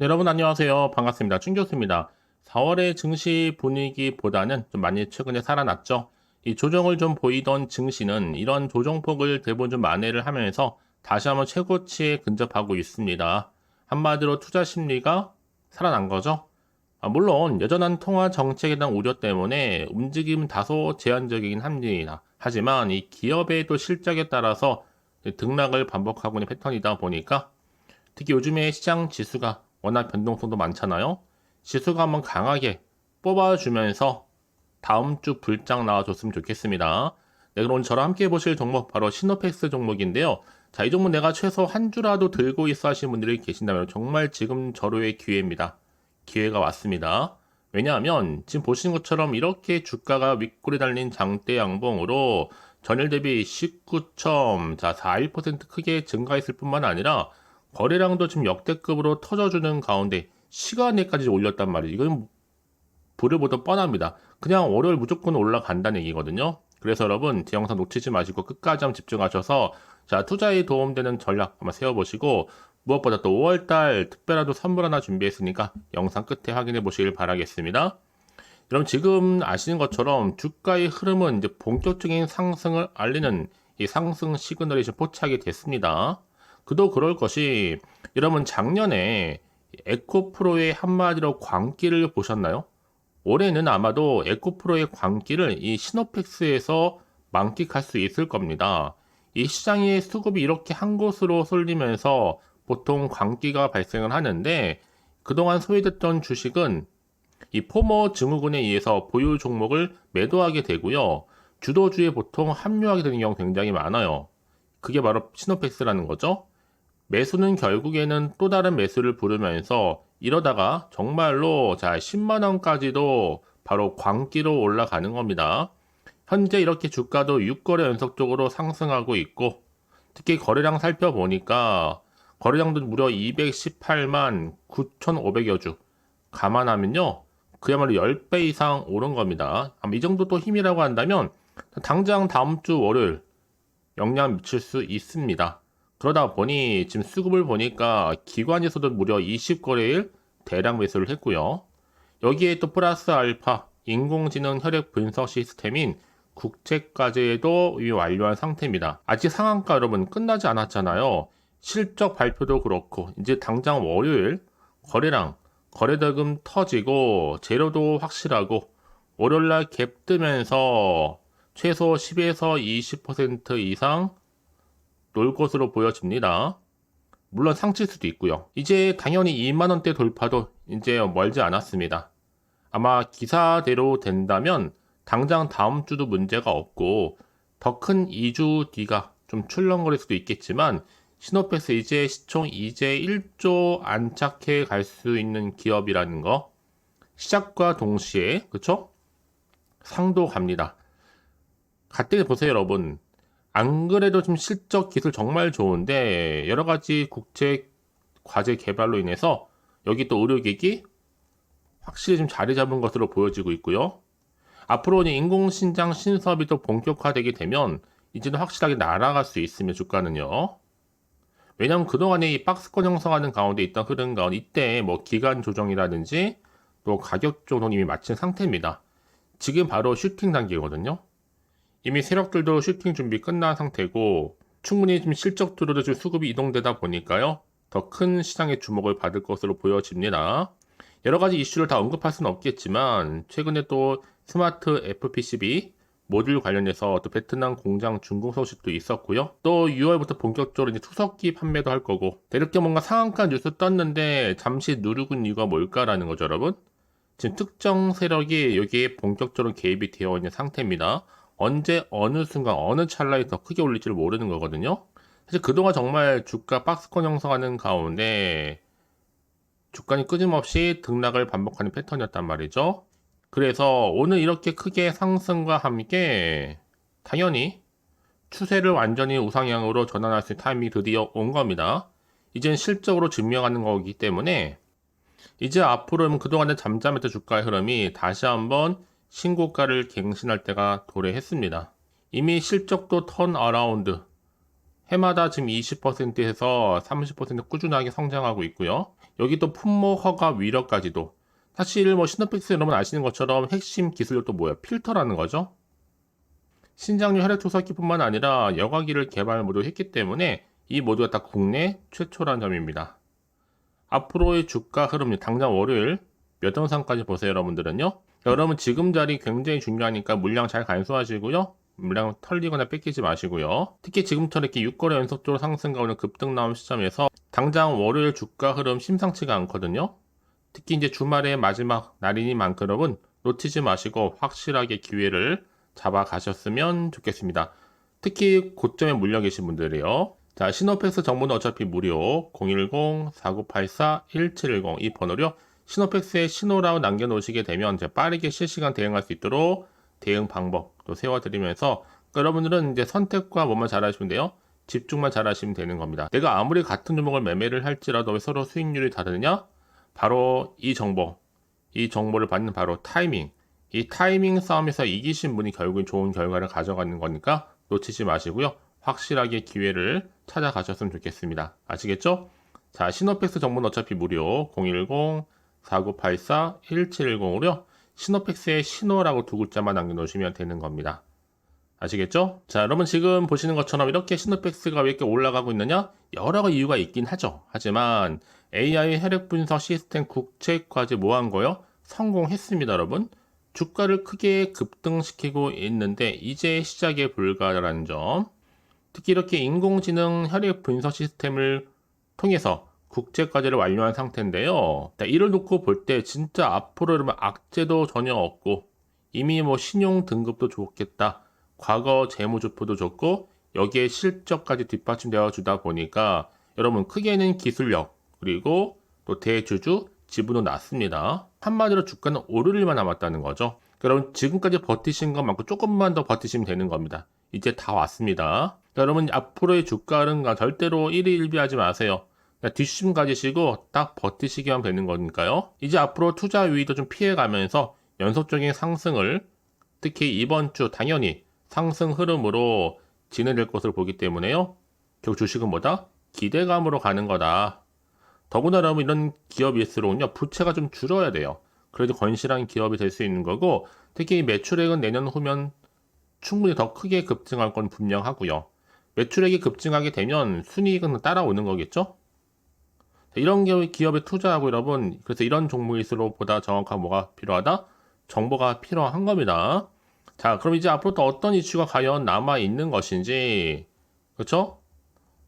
네, 여러분 안녕하세요. 반갑습니다. 춘 교수입니다. 4월의 증시 분위기보다는 좀 많이 최근에 살아났죠. 이 조정을 좀 보이던 증시는 이런 조정폭을 대부분 좀 만회를 하면서 다시 한번 최고치에 근접하고 있습니다. 한마디로 투자 심리가 살아난 거죠. 물론 여전한 통화 정책에 대한 우려 때문에 움직임은 다소 제한적이긴 합니다. 하지만 이 기업의 또 실적에 따라서 등락을 반복하고 있는 패턴이다 보니까 특히 요즘에 시장 지수가 워낙 변동성도 많잖아요. 지수가 한번 강하게 뽑아주면서 다음 주 불장 나와줬으면 좋겠습니다. 네, 그럼 오늘 저랑 함께 해보실 종목 바로 시노펙스 종목인데요. 자, 이 종목 내가 최소 한 주라도 들고 있어 하시는 분들이 계신다면 정말 지금 절호의 기회입니다. 기회가 왔습니다. 왜냐하면 지금 보시는 것처럼 이렇게 주가가 윗골에 달린 장대 양봉으로 전일 대비 19점, 자, 41% 크게 증가했을 뿐만 아니라 거래량도 지금 역대급으로 터져주는 가운데 시간에까지 올렸단 말이에요. 이건 불을 보듯 뻔합니다. 그냥 월요일 무조건 올라간다는 얘기거든요. 그래서 여러분, 제 영상 놓치지 마시고 끝까지 한번 집중하셔서 자, 투자에 도움되는 전략 한번 세워보시고 무엇보다 또 5월달 특별한 또 선물 하나 준비했으니까 영상 끝에 확인해 보시길 바라겠습니다. 그럼 지금 아시는 것처럼 주가의 흐름은 이제 본격적인 상승을 알리는 이 상승 시그널이 지금 포착이 됐습니다. 그도 그럴 것이 여러분 작년에 에코프로의 한마디로 광기를 보셨나요? 올해는 아마도 에코프로의 광기를 이 시노펙스에서 만끽할 수 있을 겁니다. 이 시장의 수급이 이렇게 한 곳으로 쏠리면서 보통 광기가 발생을 하는데 그동안 소외됐던 주식은 이 포모 증후군에 의해서 보유 종목을 매도하게 되고요. 주도주에 보통 합류하게 되는 경우 굉장히 많아요. 그게 바로 시노펙스라는 거죠. 매수는 결국에는 또 다른 매수를 부르면서 이러다가 정말로 자 10만 원까지도 바로 광기로 올라가는 겁니다. 현재 이렇게 주가도 6거래 연속적으로 상승하고 있고 특히 거래량 살펴보니까 거래량도 무려 218만 9,500여 주. 감안하면요. 그야말로 10배 이상 오른 겁니다. 아마 이 정도 또 힘이라고 한다면 당장 다음 주 월요일 영향 미칠 수 있습니다. 그러다 보니 지금 수급을 보니까 기관에서도 무려 20거래일 대량 매수를 했고요. 여기에 또 플러스 알파 인공지능 혈액 분석 시스템인 국책까지도 이미 완료한 상태입니다. 아직 상한가 여러분 끝나지 않았잖아요. 실적 발표도 그렇고 이제 당장 월요일 거래량 거래대금 터지고 재료도 확실하고 월요일날 갭 뜨면서 최소 10에서 20% 이상 놀 것으로 보여집니다. 물론 상칠 수도 있고요. 이제 당연히 2만원대 돌파도 이제 멀지 않았습니다. 아마 기사대로 된다면 당장 다음 주도 문제가 없고 더 큰 2주 뒤가 좀 출렁거릴 수도 있겠지만 시노펙스 이제 시총 이제 1조 안착해 갈 수 있는 기업이라는 거 시작과 동시에 그쵸? 상도 갑니다. 가뜩이 보세요 여러분. 안 그래도 좀 실적 기술 정말 좋은데 여러 가지 국제 과제 개발로 인해서 여기 또 의료기기 확실히 좀 자리 잡은 것으로 보여지고 있고요. 앞으로는 인공신장 신사업이 또 본격화되게 되면 이제는 확실하게 날아갈 수 있으며 주가는요. 왜냐하면 그동안에 이 박스권 형성하는 가운데 있던 흐름 가운데 이때 뭐 기간 조정이라든지 또 가격 조정이 이미 마친 상태입니다. 지금 바로 슈팅 단계거든요. 이미 세력들도 슈팅 준비 끝난 상태고 충분히 좀 실적들로도 좀 수급이 이동되다 보니까요. 더 큰 시장의 주목을 받을 것으로 보여집니다. 여러 가지 이슈를 다 언급할 수는 없겠지만 최근에 또 스마트 FPCB 모듈 관련해서 또 베트남 공장 준공 소식도 있었고요. 또 6월부터 본격적으로 이제 투석기 판매도 할 거고 이렇게 뭔가 상한가 뉴스 떴는데 잠시 누르군 이유가 뭘까라는 거죠, 여러분. 지금 특정 세력이 여기에 본격적으로 개입이 되어 있는 상태입니다. 언제 어느 순간 어느 찰나에 더 크게 올릴지를 모르는 거거든요. 사실 그동안 정말 주가 박스권 형성하는 가운데 주가는 끊임없이 등락을 반복하는 패턴이었단 말이죠. 그래서 오늘 이렇게 크게 상승과 함께 당연히 추세를 완전히 우상향으로 전환할 수 있는 타이밍이 드디어 온 겁니다. 이젠 실적으로 증명하는 거기 때문에 이제 앞으로는 그동안의 잠잠했던 주가의 흐름이 다시 한번 신고가를 갱신할 때가 도래했습니다. 이미 실적도 턴 어라운드 해마다 지금 20%에서 30% 꾸준하게 성장하고 있고요. 여기 또 품목 허가 위력까지도. 사실 뭐 시노펙스 여러분 아시는 것처럼 핵심 기술력 또 뭐예요? 필터라는 거죠. 신장류 혈액조사기뿐만 아니라 여과기를 개발 모두 했기 때문에 이 모두가 다 국내 최초라는 점입니다. 앞으로의 주가 흐름, 당장 월요일 몇 영상까지 보세요, 여러분들은요. 자, 여러분 지금 자리 굉장히 중요하니까 물량 잘 간수하시고요. 물량 털리거나 뺏기지 마시고요. 특히 지금처럼 이렇게 6거래 연속적으로 상승과 오늘 급등 나온 시점에서 당장 월요일 주가 흐름 심상치가 않거든요. 특히 이제 주말의 마지막 날이니만큼 여러분 놓치지 마시고 확실하게 기회를 잡아 가셨으면 좋겠습니다. 특히 고점에 물려 계신 분들이요. 자, 시노펙스 정보는 어차피 무료 010-4984-1710 이 번호로 시노펙스에 신호라고 남겨놓으시게 되면 이제 빠르게 실시간 대응할 수 있도록 대응 방법 또 세워드리면서 여러분들은 이제 선택과 뭐만 잘하시면 돼요. 집중만 잘하시면 되는 겁니다. 내가 아무리 같은 종목을 매매를 할지라도 왜 서로 수익률이 다르냐? 바로 이 정보를 받는 바로 타이밍. 이 타이밍 싸움에서 이기신 분이 결국엔 좋은 결과를 가져가는 거니까 놓치지 마시고요. 확실하게 기회를 찾아가셨으면 좋겠습니다. 아시겠죠? 자, 시노펙스 정보는 어차피 무료 010-4984-1710으로요. 시노펙스의 신호라고 두 글자만 남겨놓으시면 되는 겁니다. 아시겠죠? 자, 여러분 지금 보시는 것처럼 이렇게 시노펙스가 왜 이렇게 올라가고 있느냐? 여러 가지 이유가 있긴 하죠. 하지만 AI 혈액 분석 시스템 국제과제 뭐 한 거요? 성공했습니다, 여러분. 주가를 크게 급등시키고 있는데 이제 시작에 불과하다는 점. 특히 이렇게 인공지능 혈액 분석 시스템을 통해서 국제과제를 완료한 상태인데요. 이를 놓고 볼 때 진짜 앞으로 여러분 악재도 전혀 없고 이미 뭐 신용 등급도 좋겠다. 과거 재무주표도 좋고 여기에 실적까지 뒷받침되어 주다 보니까 여러분 크게는 기술력 그리고 또 대주주 지분도 낮습니다. 한마디로 주가는 오를 일만 남았다는 거죠. 여러분 지금까지 버티신 것만큼 조금만 더 버티시면 되는 겁니다. 이제 다 왔습니다. 여러분 앞으로의 주가 흐름과 절대로 일희일비하지 마세요. 뒷심 가지시고 딱 버티시기만 되는 거니까요. 이제 앞으로 투자 유의도 좀 피해가면서 연속적인 상승을 특히 이번 주 당연히 상승 흐름으로 진행될 것을 보기 때문에요. 결국 주식은 뭐다? 기대감으로 가는 거다. 더구나 여러분 이런 기업일수록요 부채가 좀 줄어야 돼요. 그래도 건실한 기업이 될 수 있는 거고 특히 매출액은 내년 후면 충분히 더 크게 급증할 건 분명하고요. 매출액이 급증하게 되면 순이익은 따라오는 거겠죠? 이런 기업에 투자하고 여러분 그래서 이런 종목일수록 보다 정확한 뭐가 필요하다? 정보가 필요한 겁니다. 자, 그럼 이제 앞으로 또 어떤 이슈가 과연 남아 있는 것인지, 그렇죠?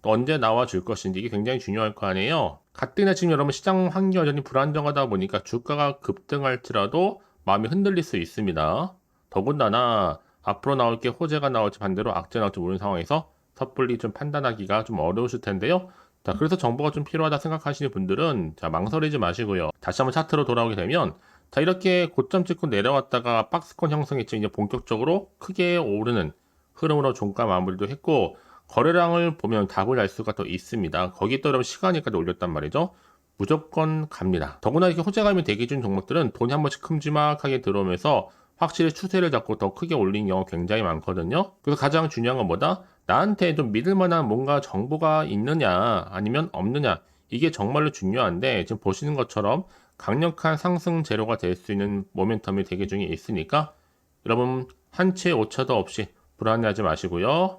또 언제 나와 줄 것인지 이게 굉장히 중요할 거 아니에요. 가뜩이나 지금 여러분 시장 환경이 여전히 불안정하다 보니까 주가가 급등할지라도 마음이 흔들릴 수 있습니다. 더군다나 앞으로 나올 게 호재가 나올지 반대로 악재 나올지 모르는 상황에서 섣불리 좀 판단하기가 좀 어려우실 텐데요. 자, 그래서 정보가 좀 필요하다 생각하시는 분들은 자, 망설이지 마시고요. 다시 한번 차트로 돌아오게 되면 자, 이렇게 고점 찍고 내려왔다가 박스권 형성했죠. 이제 본격적으로 크게 오르는 흐름으로 종가 마무리도 했고 거래량을 보면 답을 알 수가 또 있습니다. 거기에 또 여러분 시간이까지 올렸단 말이죠. 무조건 갑니다. 더구나 이렇게 호재감이 대기 중 종목들은 돈이 한 번씩 큼지막하게 들어오면서 확실히 추세를 잡고 더 크게 올린 경우 굉장히 많거든요. 그래서 가장 중요한 건 뭐다? 나한테 좀 믿을 만한 뭔가 정보가 있느냐 아니면 없느냐 이게 정말로 중요한데 지금 보시는 것처럼 강력한 상승 재료가 될 수 있는 모멘텀이 대기 중에 있으니까 여러분 한치의 오차도 없이 불안해하지 마시고요.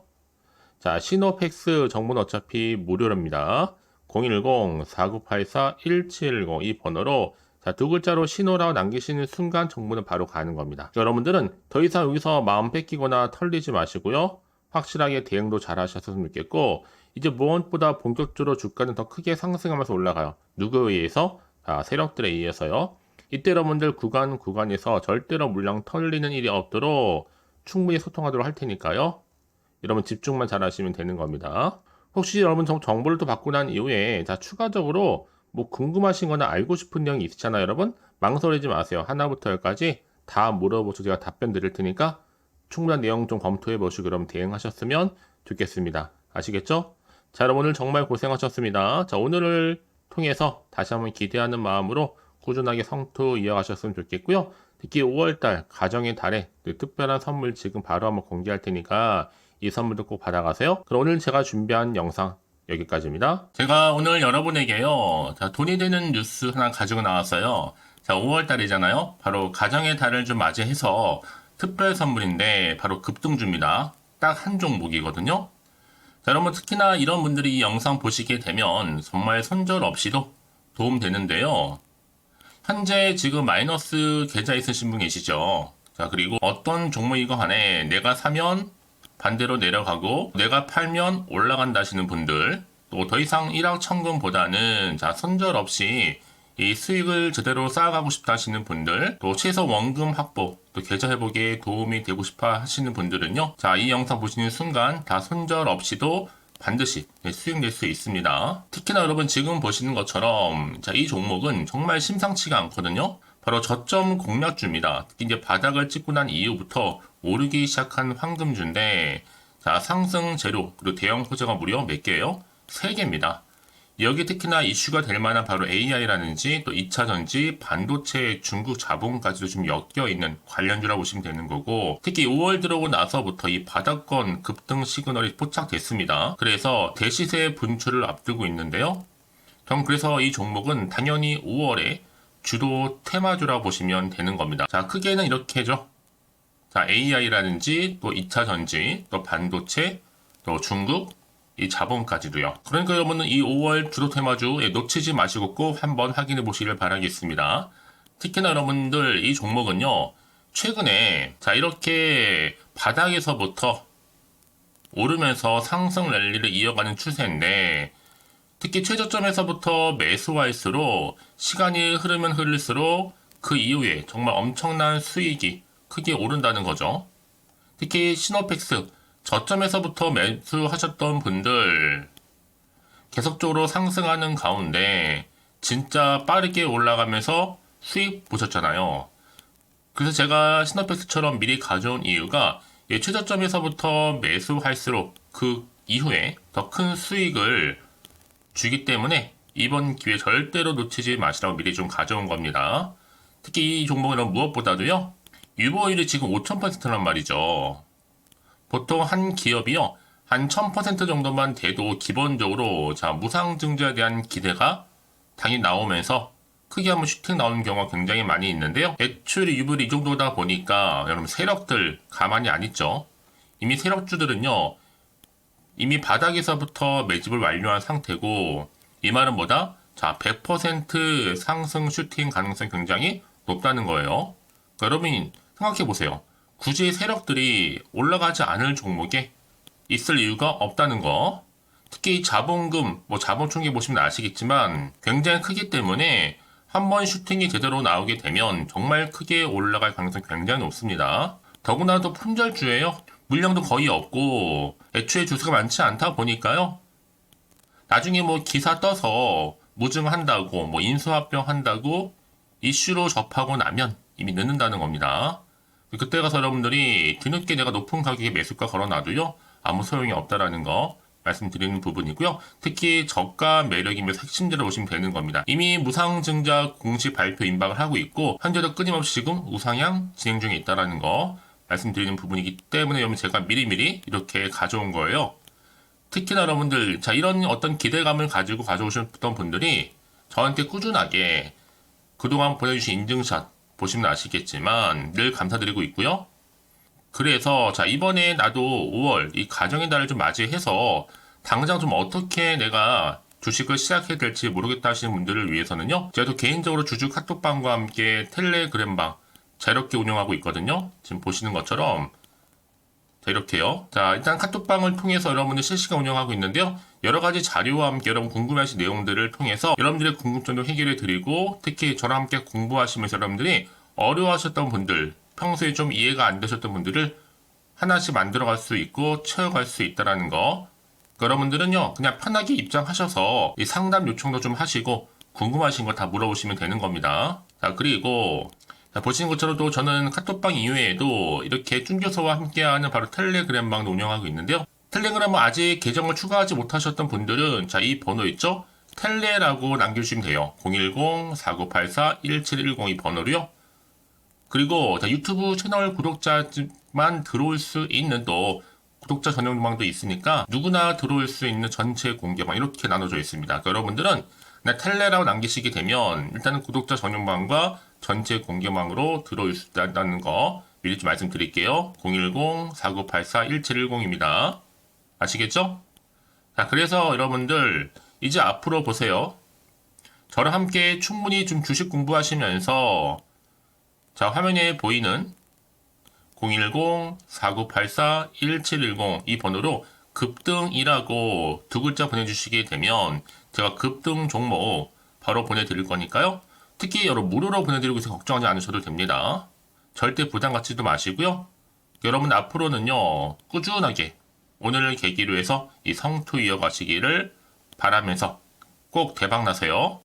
자, 시노펙스 정보는 어차피 무료랍니다. 010-4984-1710 이 번호로 자, 두 글자로 신호라고 남기시는 순간 정보는 바로 가는 겁니다. 여러분들은 더 이상 여기서 마음 뺏기거나 털리지 마시고요. 확실하게 대응도 잘 하셨으면 좋겠고 이제 무엇보다 본격적으로 주가는 더 크게 상승하면서 올라가요. 누구에 의해서? 자, 세력들에 의해서요. 이때 여러분들 구간에서 절대로 물량 털리는 일이 없도록 충분히 소통하도록 할 테니까요. 여러분 집중만 잘 하시면 되는 겁니다. 혹시 여러분 정보를 또 받고 난 이후에 자 추가적으로 뭐 궁금하신 거나 알고 싶은 내용이 있잖아요. 여러분 망설이지 마세요. 하나부터 열까지 다 물어보셔서 제가 답변 드릴 테니까 충분한 내용 좀 검토해 보시고 그럼 대응하셨으면 좋겠습니다. 아시겠죠? 자, 여러분 오늘 정말 고생하셨습니다. 자, 오늘을 통해서 다시 한번 기대하는 마음으로 꾸준하게 성투 이어가셨으면 좋겠고요. 특히 5월달 가정의 달에 특별한 선물 지금 바로 한번 공개할 테니까 이 선물도 꼭 받아가세요. 그럼 오늘 제가 준비한 영상 여기까지입니다. 제가 오늘 여러분에게요, 자, 돈이 되는 뉴스 하나 가지고 나왔어요. 자, 5월 달이잖아요. 바로 가정의 달을 좀 맞이해서 특별 선물인데 바로 급등주입니다. 딱 한 종목이거든요. 자, 여러분 특히나 이런 분들이 이 영상 보시게 되면 정말 손절 없이도 도움 되는데요. 현재 지금 마이너스 계좌 있으신 분 계시죠? 자, 그리고 어떤 종목이건 간에 내가 사면 반대로 내려가고 내가 팔면 올라간다 하시는 분들, 또 더 이상 일확천금보다는 자, 손절 없이 이 수익을 제대로 쌓아가고 싶다 하시는 분들, 또 최소 원금 확보, 또 계좌 회복에 도움이 되고 싶어 하시는 분들은요, 자, 이 영상 보시는 순간 다 손절 없이도 반드시 수익 낼 수 있습니다. 특히나 여러분 지금 보시는 것처럼 자, 이 종목은 정말 심상치가 않거든요. 바로 저점 공략주입니다. 특히 이제 바닥을 찍고 난 이후부터 오르기 시작한 황금주인데, 자, 상승 재료 그리고 대형 호재가 무려 몇 개예요? 3개입니다. 여기 특히나 이슈가 될 만한 바로 AI라든지 또 2차전지, 반도체, 중국 자본까지도 좀 엮여 있는 관련주라고 보시면 되는 거고, 특히 5월 들어오고 나서부터 이 바닥권 급등 시그널이 포착됐습니다. 그래서 대시세 분출을 앞두고 있는데요. 그럼 그래서 이 종목은 당연히 5월에 주도 테마주라고 보시면 되는 겁니다. 자, 크게는 이렇게죠. 자, AI라든지 또 2차전지, 또 반도체, 또 중국, 이 자본까지도요. 그러니까 여러분은 이 5월 주도 테마주 놓치지 마시고 꼭 한번 확인해 보시길 바라겠습니다. 특히나 여러분들 이 종목은요, 최근에 자, 이렇게 바닥에서부터 오르면서 상승 랠리를 이어가는 추세인데, 특히 최저점에서부터 매수할수록 시간이 흐르면 흐를수록 그 이후에 정말 엄청난 수익이 크게 오른다는 거죠. 특히 시노펙스 저점에서부터 매수하셨던 분들 계속적으로 상승하는 가운데 진짜 빠르게 올라가면서 수익 보셨잖아요. 그래서 제가 시노펙스처럼 미리 가져온 이유가 최저점에서부터 매수할수록 그 이후에 더 큰 수익을 주기 때문에 이번 기회 절대로 놓치지 마시라고 미리 좀 가져온 겁니다. 특히 이 종목은 무엇보다도요, 유보율이 지금 5000%란 말이죠. 보통 한 기업이요, 한 1000% 정도만 돼도 기본적으로 자, 무상증자에 대한 기대가 당연히 나오면서 크게 한번 슈팅 나오는 경우가 굉장히 많이 있는데요. 매출 유보율이 이 정도다 보니까 여러분 세력들 가만히 안 있죠. 이미 세력주들은요, 이미 바닥에서부터 매집을 완료한 상태고, 이 말은 뭐다? 자, 100% 상승 슈팅 가능성이 굉장히 높다는 거예요. 그러니까 여러분 생각해 보세요. 굳이 세력들이 올라가지 않을 종목에 있을 이유가 없다는 거. 특히 자본금, 뭐 자본 총계 보시면 아시겠지만 굉장히 크기 때문에 한번 슈팅이 제대로 나오게 되면 정말 크게 올라갈 가능성이 굉장히 높습니다. 더구나도 품절주예요. 물량도 거의 없고 애초에 주수가 많지 않다 보니까요. 나중에 뭐 기사 떠서 무증한다고 뭐 인수합병 한다고 이슈로 접하고 나면 이미 늦는다는 겁니다. 그때 가서 여러분들이 뒤늦게 내가 높은 가격에 매수가 걸어놔도요, 아무 소용이 없다라는 거 말씀드리는 부분이고요. 특히 저가 매력이면 핵심제로 보시면 되는 겁니다. 이미 무상증자 공시 발표 임박을 하고 있고 현재도 끊임없이 지금 우상향 진행 중에 있다라는 거 말씀드리는 부분이기 때문에 여러분 제가 미리미리 이렇게 가져온 거예요. 특히나 여러분들 자, 이런 어떤 기대감을 가지고 가져오셨던 분들이 저한테 꾸준하게 그동안 보내주신 인증샷 보시면 아시겠지만 늘 감사드리고 있고요. 그래서 자, 이번에 나도 5월 이 가정의 달을 좀 맞이해서 당장 좀 어떻게 내가 주식을 시작해야 될지 모르겠다 하시는 분들을 위해서는요, 제가 또 개인적으로 주주 카톡방과 함께 텔레그램방 자유롭게 운영하고 있거든요. 지금 보시는 것처럼 자, 이렇게요. 자, 일단 카톡방을 통해서 여러분들 실시간 운영하고 있는데요. 여러 가지 자료와 함께 여러분 궁금해하신 내용들을 통해서 여러분들의 궁금증도 해결해 드리고, 특히 저랑 함께 공부하시면서 여러분들이 어려워하셨던 분들, 평소에 좀 이해가 안 되셨던 분들을 하나씩 만들어갈 수 있고 채워갈 수 있다는 거. 여러분들은요, 그냥 편하게 입장하셔서 이 상담 요청도 좀 하시고 궁금하신 거 다 물어보시면 되는 겁니다. 자, 그리고 자, 보시는 것처럼 또 저는 카톡방 이외에도 이렇게 쭝교서와 함께하는 바로 텔레그램방도 운영하고 있는데요. 텔레그램은 아직 계정을 추가하지 못하셨던 분들은 자, 이 번호 있죠? 텔레라고 남겨주시면 돼요. 010-4984-1710 이 번호로요. 그리고 자, 유튜브 채널 구독자만 들어올 수 있는 또 구독자 전용방도 있으니까 누구나 들어올 수 있는 전체 공개방 이렇게 나눠져 있습니다. 그러니까 여러분들은 그냥 텔레라고 남기시게 되면 일단은 구독자 전용방과 전체 공개방으로 들어올 수 있다는 거 미리 좀 말씀드릴게요. 010-4984-1710입니다. 아시겠죠? 자, 그래서 여러분들 이제 앞으로 보세요. 저랑 함께 충분히 좀 주식 공부하시면서 자, 화면에 보이는 010-4984-1710 이 번호로 급등이라고 두 글자 보내주시게 되면 제가 급등 종목 바로 보내드릴 거니까요. 특히 여러분 무료로 보내드리고 있어서 걱정하지 않으셔도 됩니다. 절대 부담 갖지도 마시고요. 여러분 앞으로는요 꾸준하게 오늘을 계기로 해서 이 성투 이어가시기를 바라면서 꼭 대박 나세요.